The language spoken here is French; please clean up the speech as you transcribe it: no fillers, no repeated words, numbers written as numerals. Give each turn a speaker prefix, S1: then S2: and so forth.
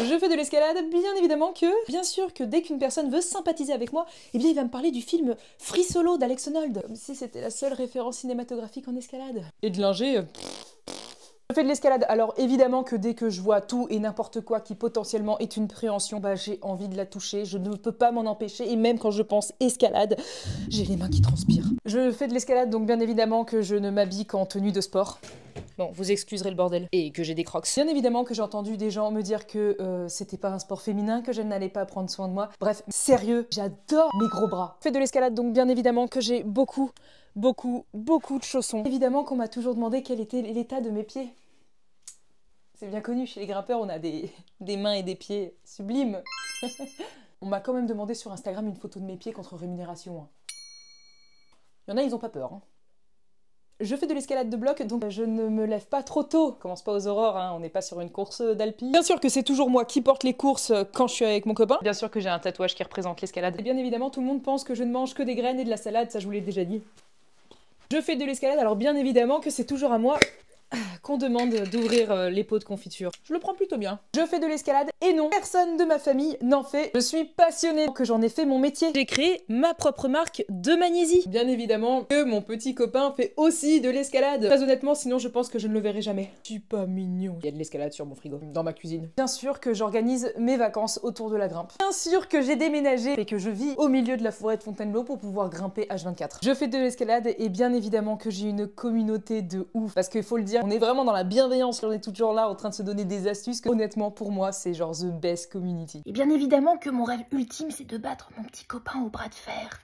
S1: Je fais de l'escalade, bien évidemment que... Bien sûr que dès qu'une personne veut sympathiser avec moi, eh bien il va me parler du film Free Solo d'Alex Honnold. Comme si c'était la seule référence cinématographique en escalade. Et de l'ingé... Je fais de l'escalade, alors évidemment que dès que je vois tout et n'importe quoi qui potentiellement est une préhension, bah j'ai envie de la toucher, je ne peux pas m'en empêcher, et même quand je pense escalade, j'ai les mains qui transpirent. Je fais de l'escalade, donc bien évidemment que je ne m'habille qu'en tenue de sport. Bon, vous excuserez le bordel. Et que j'ai des crocs. Bien évidemment que j'ai entendu des gens me dire que c'était pas un sport féminin, que je n'allais pas prendre soin de moi. Bref, sérieux, j'adore mes gros bras. Je fais de l'escalade, donc bien évidemment que j'ai beaucoup de chaussons. Évidemment qu'on m'a toujours demandé quel était l'état de mes pieds. C'est bien connu, chez les grimpeurs, on a des mains et des pieds sublimes. On m'a quand même demandé sur Instagram une photo de mes pieds contre rémunération. Hein. Il y en a, ils ont pas peur. Hein. Je fais de l'escalade de bloc, donc je ne me lève pas trop tôt. Commence pas aux aurores, hein, on n'est pas sur une course d'alpi. Bien sûr que c'est toujours moi qui porte les courses quand je suis avec mon copain. Bien sûr que j'ai un tatouage qui représente l'escalade. Et bien évidemment, tout le monde pense que je ne mange que des graines et de la salade, ça je vous l'ai déjà dit. Je fais de l'escalade, alors bien évidemment que c'est toujours à moi qu'on demande d'ouvrir les pots de confiture. Je le prends plutôt bien. Je fais de l'escalade et non, personne de ma famille n'en fait. Je suis passionnée que j'en ai fait mon métier. J'ai créé ma propre marque de magnésie. Bien évidemment que mon petit copain fait aussi de l'escalade. Très honnêtement, sinon je pense que je ne le verrai jamais. Je suis pas mignon. Il y a de l'escalade sur mon frigo, dans ma cuisine. Bien sûr que j'organise mes vacances autour de la grimpe. Bien sûr que j'ai déménagé et que je vis au milieu de la forêt de Fontainebleau pour pouvoir grimper H24. Je fais de l'escalade et bien évidemment que j'ai une communauté de ouf. Parce qu'il faut le dire, on est vraiment dans la bienveillance, on est toujours là en train de se donner des astuces que honnêtement pour moi c'est genre the best community.
S2: Et bien évidemment que mon rêve ultime c'est de battre mon petit copain au bras de fer.